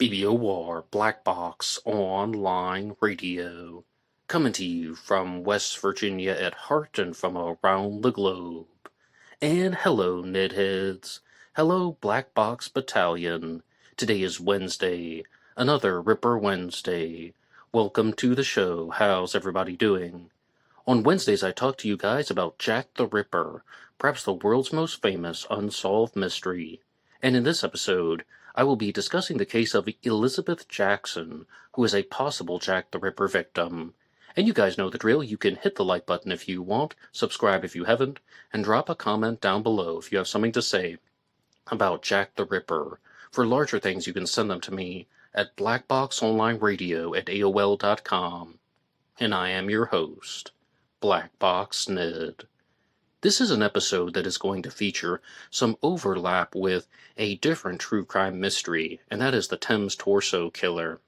BBOR Black Box Online Radio, coming to you from West Virginia at heart and from around the globe. And hello, Nedheads. Hello, Black Box Battalion. Today is Wednesday, another Ripper Wednesday. Welcome to the show. How's everybody doing? On Wednesdays, I talk to you guys about Jack the Ripper, perhaps the world's most famous unsolved mystery. And in this episode, I will be discussing the case of Elizabeth Jackson, who is a possible Jack the Ripper victim. And you guys know the drill. You can hit the like button if you want, subscribe if you haven't, and drop a comment down below if you have something to say about Jack the Ripper. For larger things, you can send them to me at blackboxonlineradio@aol.com. And I am your host, Box Ned. This is an episode that is going to feature some overlap with a different true crime mystery, and that is the Thames Torso Killer.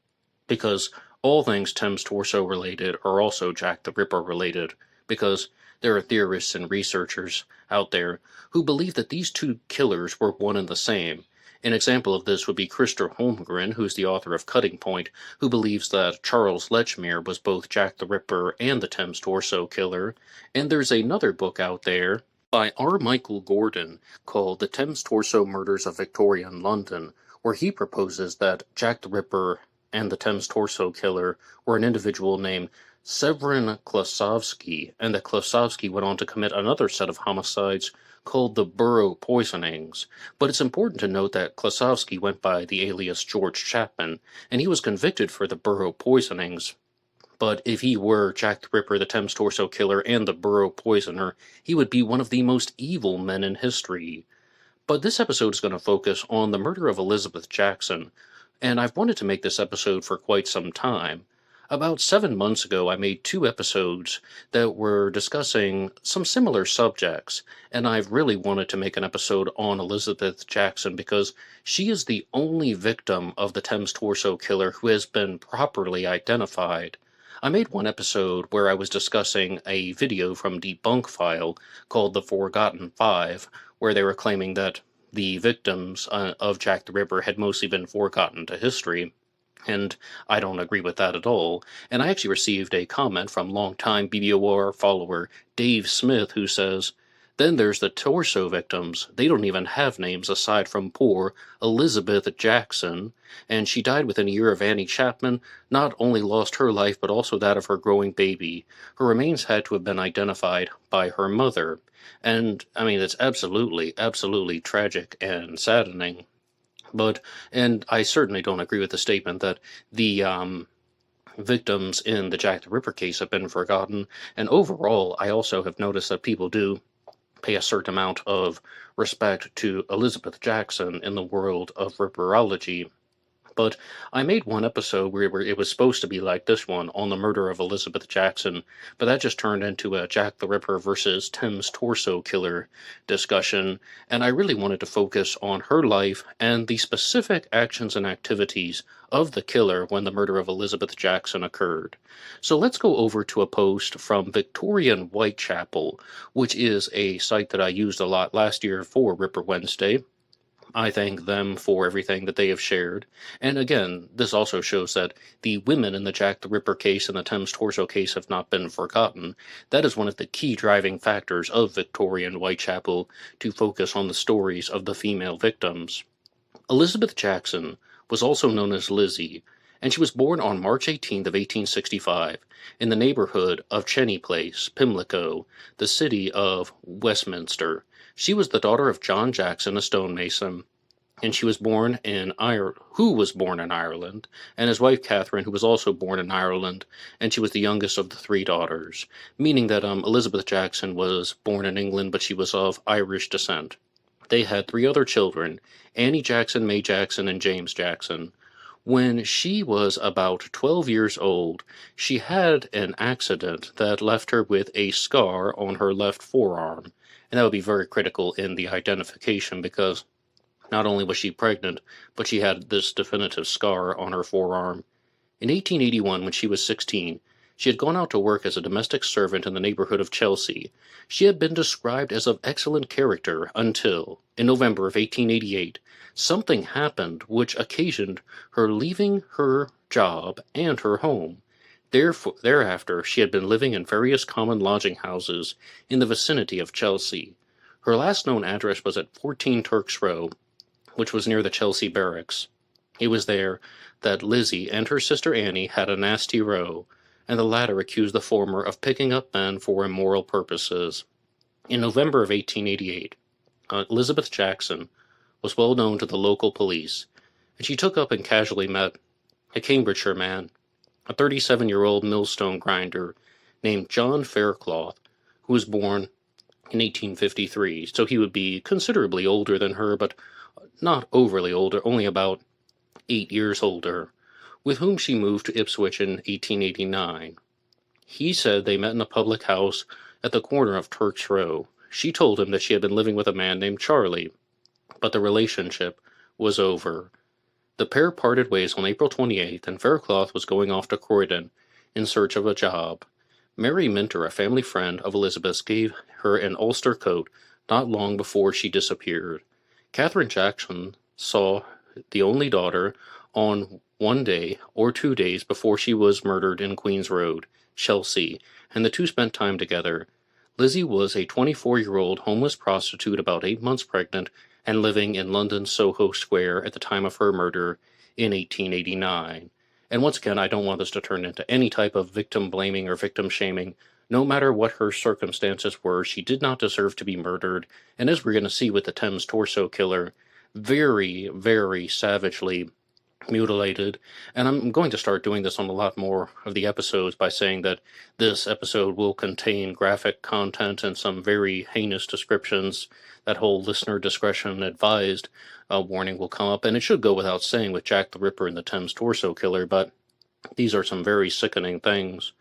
Because all things Thames Torso related are also Jack the Ripper related, because there are theorists and researchers out there who believe that these two killers were one and the same. An example of this would be Christopher Holmgren, who's the author of Cutting Point, who believes that Charles Lechmere was both Jack the Ripper and the Thames Torso Killer. And there's another book out there by R. Michael Gordon called The Thames Torso Murders of Victorian London, where he proposes that Jack the Ripper and the Thames Torso Killer were an individual named Severin Klasovsky, and that Klasovsky went on to commit another set of homicides called the Borough Poisonings. But it's important to note that Klasovsky went by the alias George Chapman, and he was convicted for the Borough Poisonings. But if he were Jack the Ripper, the Thames Torso Killer, and the Borough Poisoner, he would be one of the most evil men in history. But this episode is going to focus on the murder of Elizabeth Jackson, and I've wanted to make this episode for quite some time. About 7 months ago, I made 2 episodes that were discussing some similar subjects, and I've really wanted to make an episode on Elizabeth Jackson because she is the only victim of the Thames Torso Killer who has been properly identified. I made one episode where I was discussing a video from Debunk File called The Forgotten Five, where they were claiming that the victims of Jack the Ripper had mostly been forgotten to history. And I don't agree with that at all. And I actually received a comment from longtime BBOR follower Dave Smith, who says, "Then there's the torso victims. They don't even have names aside from poor Elizabeth Jackson. And she died within a year of Annie Chapman, not only lost her life, but also that of her growing baby. Her remains had to have been identified by her mother." And, I mean, it's absolutely, absolutely tragic and saddening. And I certainly don't agree with the statement that the victims in the Jack the Ripper case have been forgotten. And overall, I also have noticed that people do pay a certain amount of respect to Elizabeth Jackson in the world of Ripperology. But I made one episode where it was supposed to be like this one, on the murder of Elizabeth Jackson, but that just turned into a Jack the Ripper versus Thames Torso Killer discussion, and I really wanted to focus on her life and the specific actions and activities of the killer when the murder of Elizabeth Jackson occurred. So let's go over to a post from Victorian Whitechapel, which is a site that I used a lot last year for Ripper Wednesday. I thank them for everything that they have shared. And again, this also shows that the women in the Jack the Ripper case and the Thames Torso case have not been forgotten. That is one of the key driving factors of Victorian Whitechapel, to focus on the stories of the female victims. Elizabeth Jackson was also known as Lizzie, and she was born on March 18th of 1865 in the neighborhood of Cheney Place, Pimlico, the city of Westminster. She was the daughter of John Jackson, a stonemason, and she was born in who was born in Ireland, and his wife Catherine, who was also born in Ireland, and she was the youngest of the 3 daughters, meaning that Elizabeth Jackson was born in England, but she was of Irish descent. They had 3 other children, Annie Jackson, May Jackson, and James Jackson. When she was about 12 years old, she had an accident that left her with a scar on her left forearm. And that would be very critical in the identification, because not only was she pregnant, but she had this definitive scar on her forearm. In 1881, when she was 16, She had gone out to work as a domestic servant in the neighborhood of Chelsea. She had been described as of excellent character until, in November of 1888, something happened which occasioned her leaving her job and her home. Thereafter, she had been living in various common lodging houses in the vicinity of Chelsea. Her last known address was at 14 Turk's Row, which was near the Chelsea barracks. It was there that Lizzie and her sister Annie had a nasty row, and the latter accused the former of picking up men for immoral purposes. In November of 1888, Elizabeth Jackson was well known to the local police, and she took up and casually met a Cambridgeshire man, a 37-year-old millstone grinder named John Faircloth, who was born in 1853, so he would be considerably older than her, but not overly older, only about 8 years older, with whom she moved to Ipswich in 1889. He said they met in a public house at the corner of Turk's Row. She told him that she had been living with a man named Charlie, but the relationship was over. The pair parted ways on April 28th, and Faircloth was going off to Croydon in search of a job. Mary Minter, a family friend of Elizabeth's, gave her an Ulster coat not long before she disappeared. Catherine Jackson saw the only daughter on one day or 2 days before she was murdered in Queen's Road, Chelsea, and the two spent time together. Lizzie was a 24-year-old homeless prostitute about 8 months pregnant and living in London's Soho Square at the time of her murder in 1889. And once again, I don't want this to turn into any type of victim blaming or victim shaming. No matter what her circumstances were, she did not deserve to be murdered, and as we're going to see with the Thames Torso Killer, very, very savagely mutilated. And I'm going to start doing this on a lot more of the episodes by saying that this episode will contain graphic content and some very heinous descriptions. That whole listener discretion advised warning will come up, and it should go without saying with Jack the Ripper and the Thames Torso Killer, but these are some very sickening things.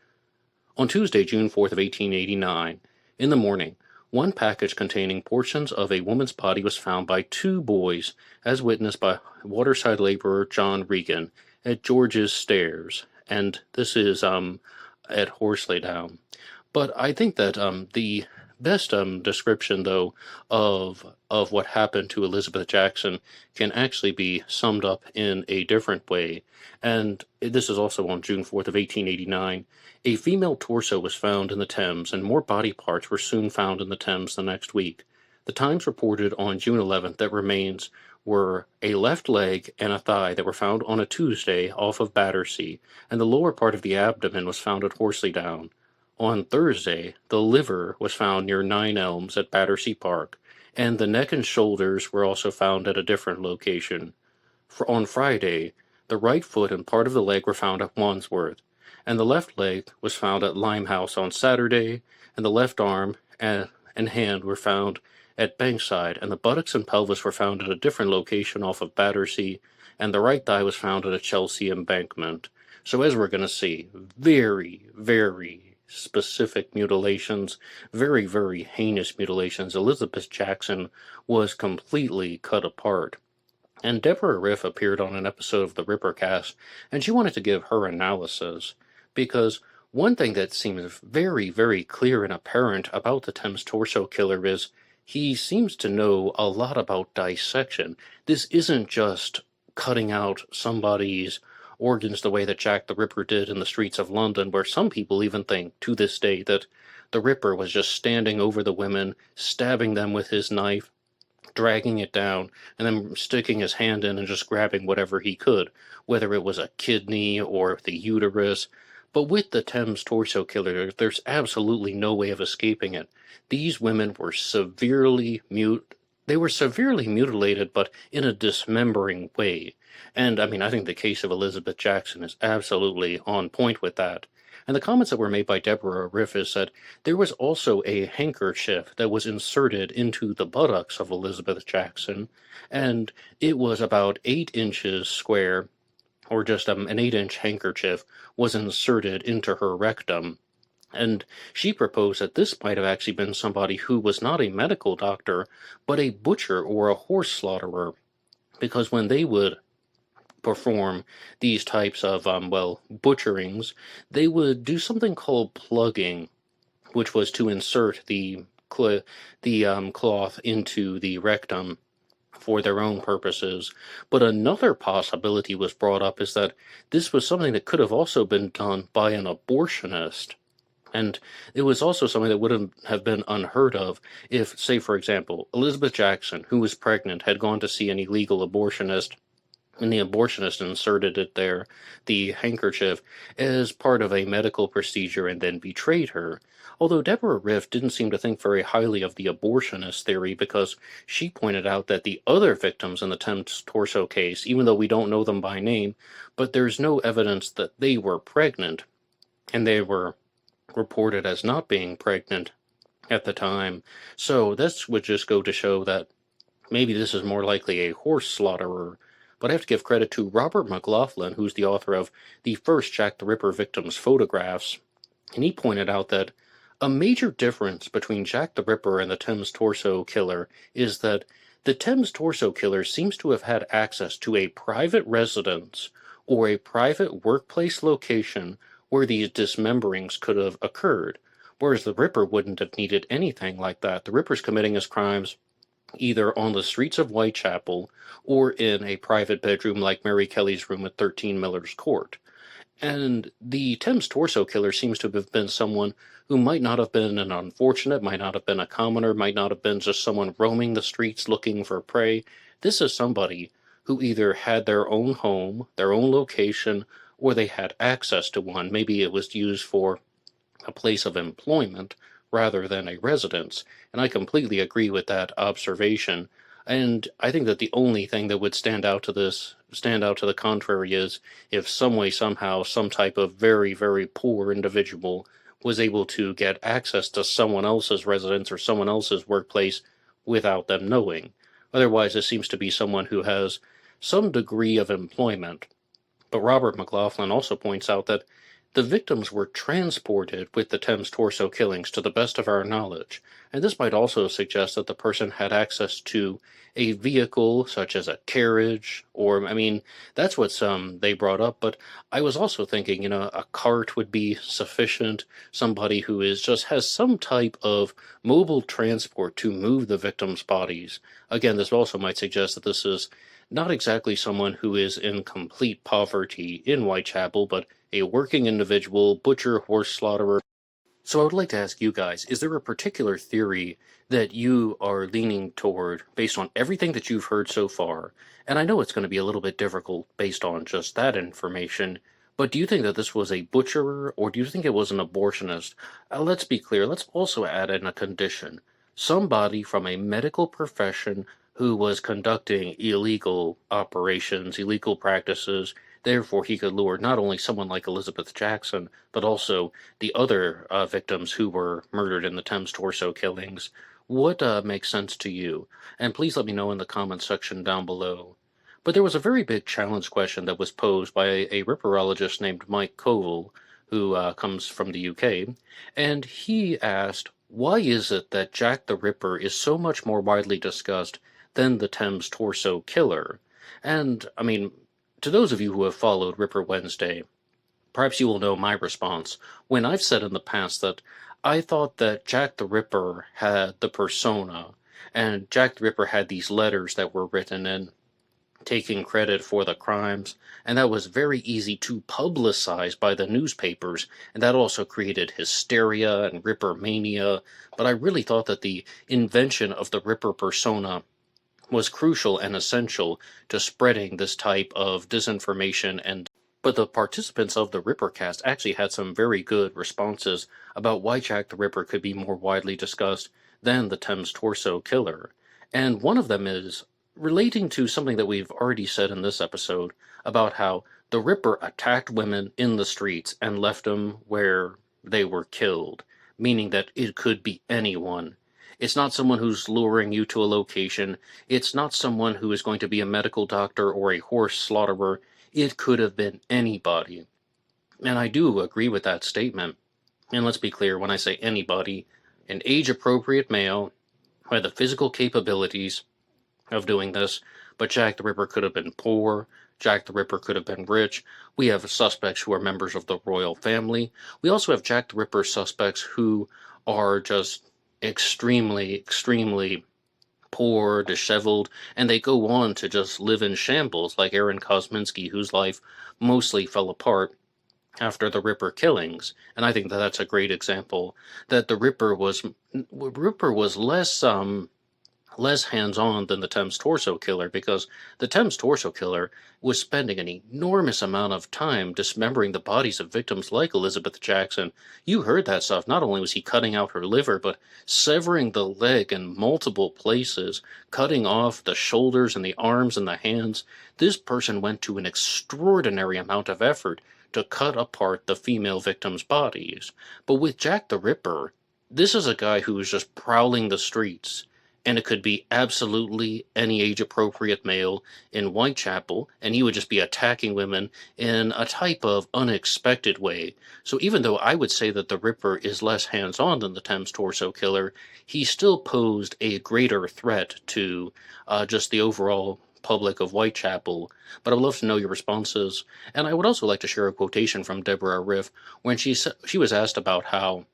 On Tuesday, June 4th of 1889, in the morning, one package containing portions of a woman's body was found by two boys, as witnessed by waterside laborer John Regan at George's Stairs, and this is at Horselydown. But I think that the best description, though, of what happened to Elizabeth Jackson can actually be summed up in a different way, and this is also on June 4th of 1889. A female torso was found in the Thames, and more body parts were soon found in the Thames the next week. The Times reported on June 11th that remains were a left leg and a thigh that were found on a Tuesday off of Battersea, and the lower part of the abdomen was found at Horselydown. On Thursday, the liver was found near Nine Elms at Battersea Park, and the neck and shoulders were also found at a different location. On Friday, the right foot and part of the leg were found at Wandsworth, and the left leg was found at Limehouse on Saturday, and the left arm and hand were found at Bankside, and the buttocks and pelvis were found at a different location off of Battersea, and the right thigh was found at a Chelsea embankment. So as we're going to see, very, very specific mutilations, very, very heinous mutilations. Elizabeth Jackson was completely cut apart. And Deborah Riff appeared on an episode of the Rippercast, and she wanted to give her analysis, because one thing that seems very, very clear and apparent about the Thames Torso Killer is he seems to know a lot about dissection. This isn't just cutting out somebody's organs the way that Jack the Ripper did in the streets of London, where some people even think, to this day, that the Ripper was just standing over the women, stabbing them with his knife, dragging it down, and then sticking his hand in and just grabbing whatever he could, whether it was a kidney or the uterus. But with the Thames Torso Killer, there's absolutely no way of escaping it. These women were severely mutilated, but in a dismembering way. And, I think the case of Elizabeth Jackson is absolutely on point with that. And the comments that were made by Deborah Riff is that there was also a handkerchief that was inserted into the buttocks of Elizabeth Jackson, and it was about 8 inches square, or just an 8-inch handkerchief was inserted into her rectum. And she proposed that this might have actually been somebody who was not a medical doctor, but a butcher or a horse slaughterer, because when they would perform these types of, butcherings, they would do something called plugging, which was to insert the cloth into the rectum for their own purposes. But another possibility was brought up is that this was something that could have also been done by an abortionist. And it was also something that wouldn't have been unheard of if, say, for example, Elizabeth Jackson, who was pregnant, had gone to see an illegal abortionist, and the abortionist inserted it there, the handkerchief, as part of a medical procedure and then betrayed her. Although Deborah Riff didn't seem to think very highly of the abortionist theory because she pointed out that the other victims in the Thames Torso case, even though we don't know them by name, but there's no evidence that they were pregnant, and they were reported as not being pregnant at the time. So this would just go to show that maybe this is more likely a horse slaughterer. But I have to give credit to Robert McLaughlin, who's the author of the first Jack the Ripper victims' photographs, and he pointed out that a major difference between Jack the Ripper and the Thames Torso Killer is that the Thames Torso Killer seems to have had access to a private residence or a private workplace location where these dismemberings could have occurred, whereas the Ripper wouldn't have needed anything like that. The Ripper's committing his crimes either on the streets of Whitechapel or in a private bedroom like Mary Kelly's room at 13 Miller's Court. And the Thames Torso Killer seems to have been someone who might not have been an unfortunate, might not have been a commoner, might not have been just someone roaming the streets looking for prey. This is somebody who either had their own home, their own location, or they had access to one. Maybe it was used for a place of employment rather than a residence. And I completely agree with that observation. And I think that the only thing that would stand out to the contrary is if some way, somehow, some type of very, very poor individual was able to get access to someone else's residence or someone else's workplace without them knowing. Otherwise, it seems to be someone who has some degree of employment. But Robert McLaughlin also points out that the victims were transported with the Thames Torso killings to the best of our knowledge, and this might also suggest that the person had access to a vehicle, such as a carriage, or, that's what they brought up, but I was also thinking, a cart would be sufficient, somebody who has some type of mobile transport to move the victims' bodies. Again, this also might suggest that this is not exactly someone who is in complete poverty in Whitechapel, but a working individual, butcher, horse slaughterer. So I would like to ask you guys, is there a particular theory that you are leaning toward based on everything that you've heard so far? And I know it's going to be a little bit difficult based on just that information, but do you think that this was a butcherer, or do you think it was an abortionist? Let's be clear, let's also add in a condition. Somebody from a medical profession who was conducting illegal operations, illegal practices. Therefore, he could lure not only someone like Elizabeth Jackson, but also the other victims who were murdered in the Thames Torso killings. What makes sense to you? And please let me know in the comments section down below. But there was a very big challenge question that was posed by a ripperologist named Mike Koval, who comes from the UK, and he asked, why is it that Jack the Ripper is so much more widely discussed than the Thames Torso Killer? And, to those of you who have followed Ripper Wednesday, perhaps you will know my response when I've said in the past that I thought that Jack the Ripper had the persona, and Jack the Ripper had these letters that were written in taking credit for the crimes, and that was very easy to publicize by the newspapers, and that also created hysteria and Ripper mania. But I really thought that the invention of the Ripper persona was crucial and essential to spreading this type of disinformation. But the participants of the Rippercast actually had some very good responses about why Jack the Ripper could be more widely discussed than the Thames Torso Killer. And one of them is relating to something that we've already said in this episode about how the Ripper attacked women in the streets and left them where they were killed, meaning that it could be anyone. It's not someone who's luring you to a location. It's not someone who is going to be a medical doctor or a horse slaughterer. It could have been anybody. And I do agree with that statement. And let's be clear, when I say anybody, an age-appropriate male who had the physical capabilities of doing this, but Jack the Ripper could have been poor. Jack the Ripper could have been rich. We have suspects who are members of the royal family. We also have Jack the Ripper suspects who are just extremely, extremely poor, disheveled, and they go on to just live in shambles, like Aaron Kosminski, whose life mostly fell apart after the Ripper killings. And I think that that's a great example that the Ripper was less hands-on than the Thames Torso Killer, because the Thames Torso Killer was spending an enormous amount of time dismembering the bodies of victims like Elizabeth Jackson. You heard that stuff. Not only was he cutting out her liver, but severing the leg in multiple places, cutting off the shoulders and the arms and the hands. This person went to an extraordinary amount of effort to cut apart the female victims' bodies. But with Jack the Ripper, this is a guy who was just prowling the streets, and it could be absolutely any age-appropriate male in Whitechapel, and he would just be attacking women in a type of unexpected way. So even though I would say that the Ripper is less hands-on than the Thames Torso Killer, he still posed a greater threat to just the overall public of Whitechapel. But I would love to know your responses. And I would also like to share a quotation from Deborah Riff when she was asked about how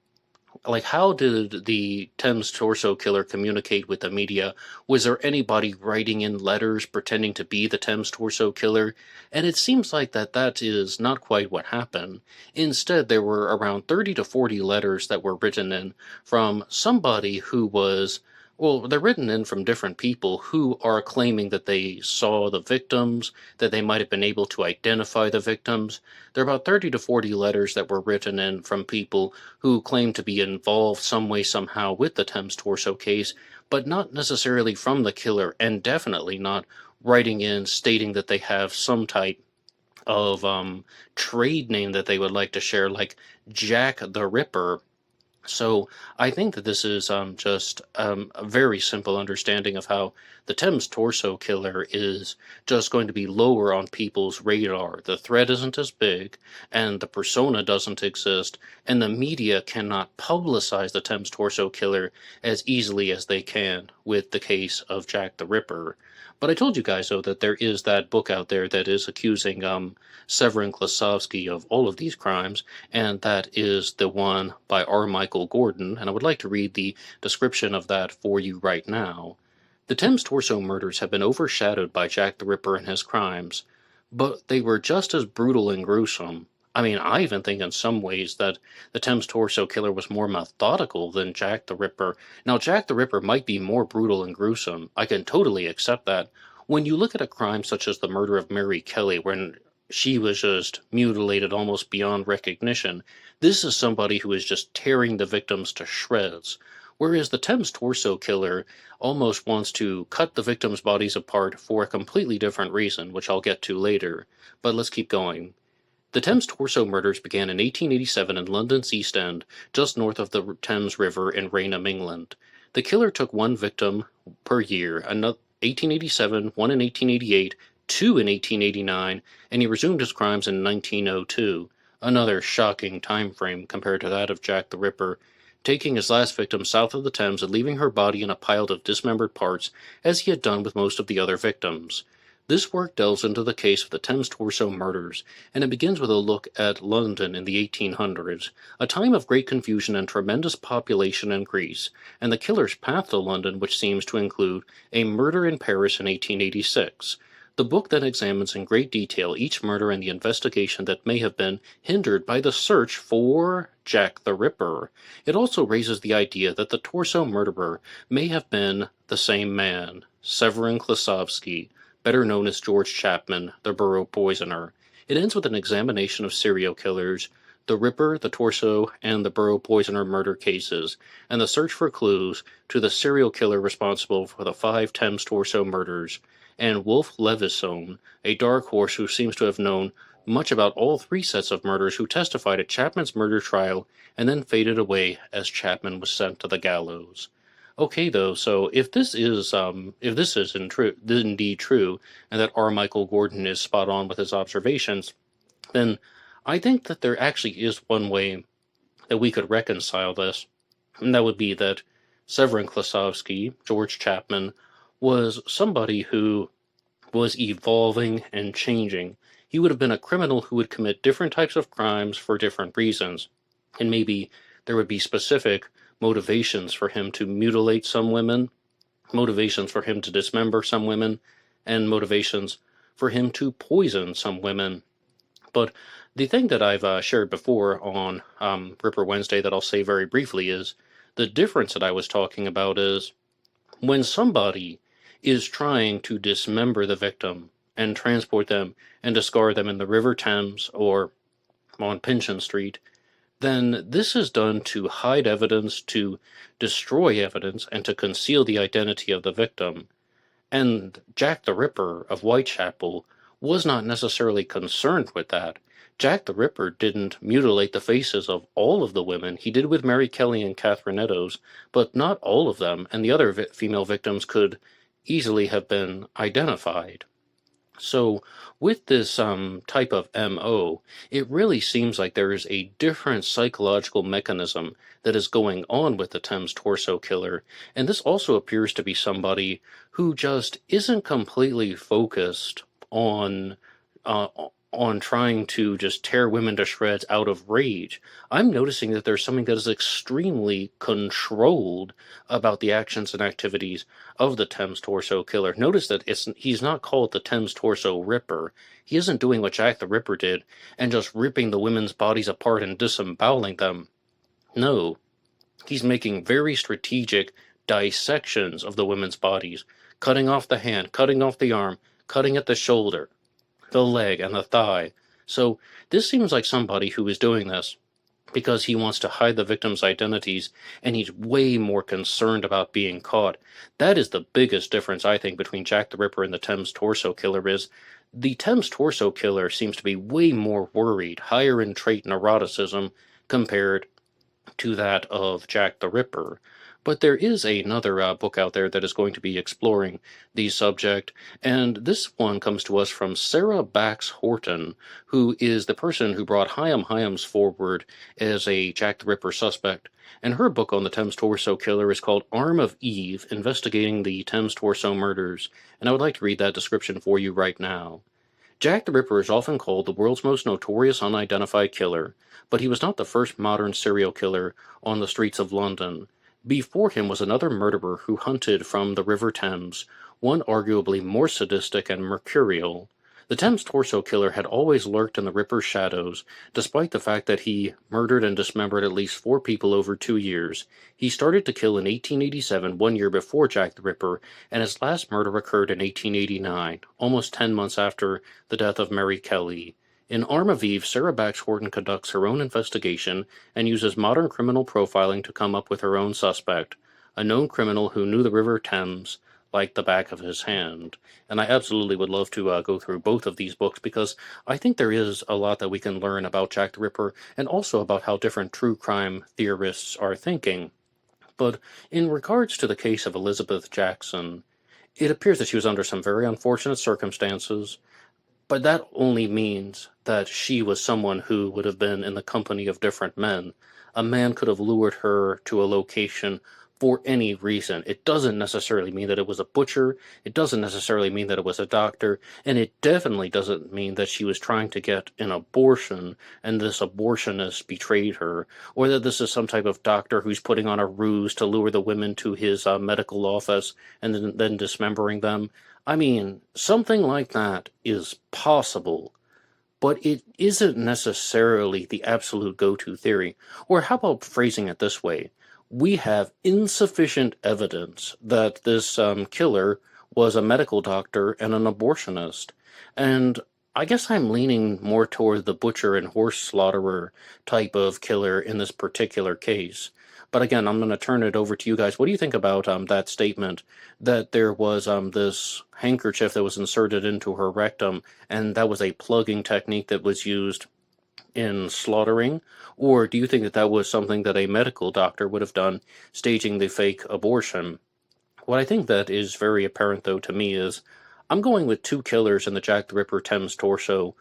did the Thames Torso Killer communicate with the media? Was there anybody writing in letters pretending to be the Thames Torso Killer? And it seems like that is not quite what happened. Instead, there were around 30 to 40 letters that were written in from somebody who was, well, they're written in from different people who are claiming that they saw the victims, that they might have been able to identify the victims. There are about 30 to 40 letters that were written in from people who claim to be involved some way, somehow with the Thames Torso case, but not necessarily from the killer, and definitely not writing in stating that they have some type of trade name that they would like to share, like Jack the Ripper. So I think that this is just a very simple understanding of how the Thames Torso Killer is just going to be lower on people's radar. The threat isn't as big, and the persona doesn't exist, and the media cannot publicize the Thames Torso Killer as easily as they can with the case of Jack the Ripper. But I told you guys, though, that there is that book out there that is accusing Severin Klasovsky of all of these crimes, and that is the one by R. Michael Gordon, and I would like to read the description of that for you right now. The Thames Torso murders have been overshadowed by Jack the Ripper and his crimes, but they were just as brutal and gruesome. I mean, I even think in some ways that the Thames Torso Killer was more methodical than Jack the Ripper. Now, Jack the Ripper might be more brutal and gruesome. I can totally accept that. When you look at a crime such as the murder of Mary Kelly, when she was just mutilated almost beyond recognition, this is somebody who is just tearing the victims to shreds. Whereas the Thames Torso Killer almost wants to cut the victims' bodies apart for a completely different reason, which I'll get to later. But let's keep going. The Thames Torso murders began in 1887 in London's East End, just north of the Thames River in Rainham, England. The killer took one victim per year, another 1887, one in 1888, two in 1889, and he resumed his crimes in 1902. Another shocking time frame compared to that of Jack the Ripper, taking his last victim south of the Thames and leaving her body in a pile of dismembered parts, as he had done with most of the other victims. This work delves into the case of the Thames Torso murders, and it begins with a look at London in the 1800s, a time of great confusion and tremendous population increase, and the killer's path to London, which seems to include a murder in Paris in 1886. The book then examines in great detail each murder and the investigation that may have been hindered by the search for Jack the Ripper. It also raises the idea that the Torso murderer may have been the same man, Severin Klasovsky, better known as George Chapman, the Borough Poisoner. It ends with an examination of serial killers, the Ripper, the Torso, and the Borough Poisoner murder cases, and the search for clues to the serial killer responsible for the 5 Thames Torso murders, and Wolf Levison, a dark horse who seems to have known much about all 3 sets of murders, who testified at Chapman's murder trial and then faded away as Chapman was sent to the gallows. Okay, though, so if this is indeed true, and that R. Michael Gordon is spot on with his observations, then I think that there actually is one way that we could reconcile this, and that would be that Severin Klasovsky, George Chapman, was somebody who was evolving and changing. He would have been a criminal who would commit different types of crimes for different reasons. And maybe there would be specific motivations for him to mutilate some women, motivations for him to dismember some women, and motivations for him to poison some women. But the thing that I've shared before on Ripper Wednesday that I'll say very briefly is the difference that I was talking about is when somebody is trying to dismember the victim and transport them and discard them in the River Thames or on Pynchon Street, then this is done to hide evidence, to destroy evidence, and to conceal the identity of the victim. And Jack the Ripper of Whitechapel was not necessarily concerned with that. Jack the Ripper didn't mutilate the faces of all of the women. He did with Mary Kelly and Catherine Eddowes, but not all of them, and the other female victims could easily have been identified. So, with this type of MO, it really seems like there is a different psychological mechanism that is going on with the Thames Torso Killer, and this also appears to be somebody who just isn't completely focused on uh, on trying to just tear women to shreds out of rage. I'm noticing that there's something that is extremely controlled about the actions and activities of the Thames Torso Killer. Notice that he's not called the Thames Torso Ripper. He isn't doing what Jack the Ripper did and just ripping the women's bodies apart and disemboweling them. No, he's making very strategic dissections of the women's bodies, cutting off the hand, cutting off the arm, cutting at the shoulder, the leg, and the thigh. So this seems like somebody who is doing this because he wants to hide the victims' identities, and he's way more concerned about being caught. That is the biggest difference, I think, between Jack the Ripper and the Thames Torso Killer is the Thames Torso Killer seems to be way more worried, higher in trait neuroticism compared to that of Jack the Ripper. But there is another book out there that is going to be exploring the subject, and this one comes to us from Sarah Bax Horton, who is the person who brought Chaim Hyams forward as a Jack the Ripper suspect. And her book on the Thames Torso Killer is called Arm of Eve, Investigating the Thames Torso Murders, and I would like to read that description for you right now. Jack the Ripper is often called the world's most notorious unidentified killer, but he was not the first modern serial killer on the streets of London. Before him was another murderer who hunted from the River Thames, one arguably more sadistic and mercurial. The Thames Torso Killer had always lurked in the Ripper's shadows, despite the fact that he murdered and dismembered at least 4 people over 2 years. He started to kill in 1887, 1 year before Jack the Ripper, and his last murder occurred in 1889, almost 10 months after the death of Mary Kelly. In Arm of Eve, Sarah Bax Horton conducts her own investigation and uses modern criminal profiling to come up with her own suspect, a known criminal who knew the River Thames like the back of his hand. And I absolutely would love to go through both of these books because I think there is a lot that we can learn about Jack the Ripper and also about how different true crime theorists are thinking. But in regards to the case of Elizabeth Jackson, it appears that she was under some very unfortunate circumstances, but that only means that she was someone who would have been in the company of different men. A man could have lured her to a location for any reason. It doesn't necessarily mean that it was a butcher, it doesn't necessarily mean that it was a doctor, and it definitely doesn't mean that she was trying to get an abortion and this abortionist betrayed her, or that this is some type of doctor who's putting on a ruse to lure the women to his medical office and then dismembering them. I mean, something like that is possible, but it isn't necessarily the absolute go-to theory. Or how about phrasing it this way? We have insufficient evidence that this killer was a medical doctor and an abortionist. And I guess I'm leaning more toward the butcher and horse slaughterer type of killer in this particular case. But again, I'm going to turn it over to you guys. What do you think about that statement that there was this handkerchief that was inserted into her rectum, and that was a plugging technique that was used in slaughtering? Or do you think that that was something that a medical doctor would have done, staging the fake abortion? What I think that is very apparent, though, to me is I'm going with 2 killers in the Jack the Ripper Thames Torso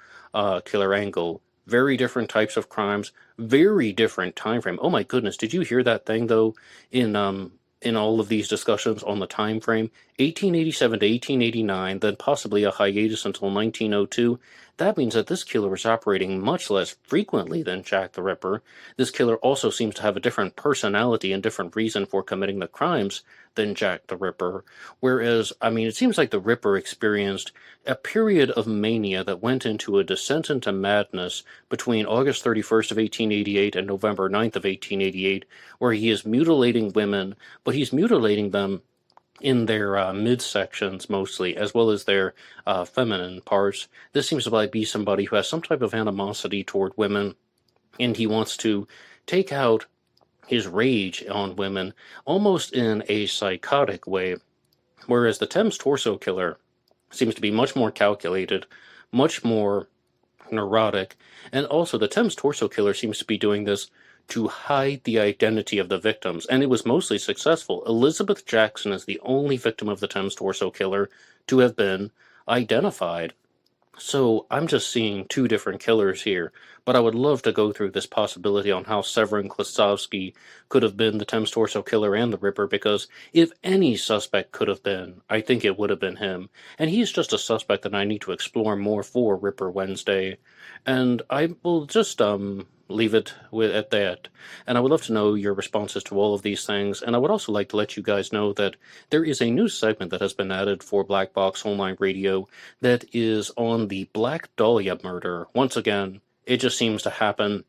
killer angle. Very different types of crimes, very different time frame. Oh my goodness, did you hear that thing, though, in all of these discussions on the time frame? 1887 to 1889, then possibly a hiatus until 1902. That means that this killer is operating much less frequently than Jack the Ripper. This killer also seems to have a different personality and different reason for committing the crimes than Jack the Ripper. Whereas, it seems like the Ripper experienced a period of mania that went into a descent into madness between August 31st of 1888 and November 9th of 1888, where he is mutilating women, but he's mutilating them in their midsections mostly, as well as their feminine parts. This seems to be somebody who has some type of animosity toward women, and he wants to take out his rage on women almost in a psychotic way, whereas the Thames Torso Killer seems to be much more calculated, much more neurotic, and also the Thames Torso Killer seems to be doing this to hide the identity of the victims, and it was mostly successful. Elizabeth Jackson is the only victim of the Thames Torso Killer to have been identified. So I'm just seeing two different killers here, but I would love to go through this possibility on how Severin Klosowski could have been the Thames Torso Killer and the Ripper, because if any suspect could have been, I think it would have been him. And he's just a suspect that I need to explore more for Ripper Wednesday. And I will just leave it at that. And I would love to know your responses to all of these things. And I would also like to let you guys know that there is a new segment that has been added for Black Box Online Radio that is on the Black Dahlia murder. Once again, it just seems to happen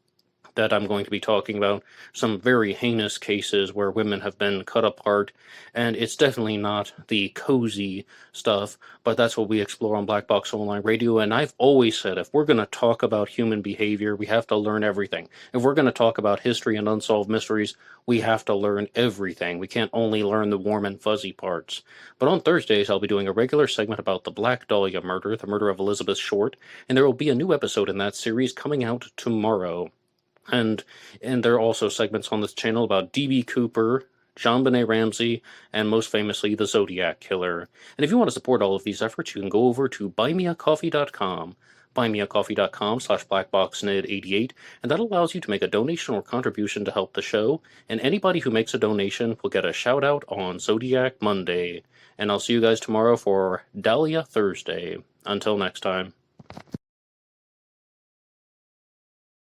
that I'm going to be talking about some very heinous cases where women have been cut apart, and it's definitely not the cozy stuff, but that's what we explore on Black Box Online Radio. And I've always said, if we're going to talk about human behavior, we have to learn everything. If we're going to talk about history and unsolved mysteries, we have to learn everything. We can't only learn the warm and fuzzy parts. But on Thursdays, I'll be doing a regular segment about the Black Dahlia murder, the murder of Elizabeth Short, and there will be a new episode in that series coming out tomorrow. And there are also segments on this channel about D.B. Cooper, JonBenet Ramsey, and most famously, the Zodiac Killer. And if you want to support all of these efforts, you can go over to buymeacoffee.com, buymeacoffee.com/blackboxned88, and that allows you to make a donation or contribution to help the show, and anybody who makes a donation will get a shout-out on Zodiac Monday. And I'll see you guys tomorrow for Dahlia Thursday. Until next time.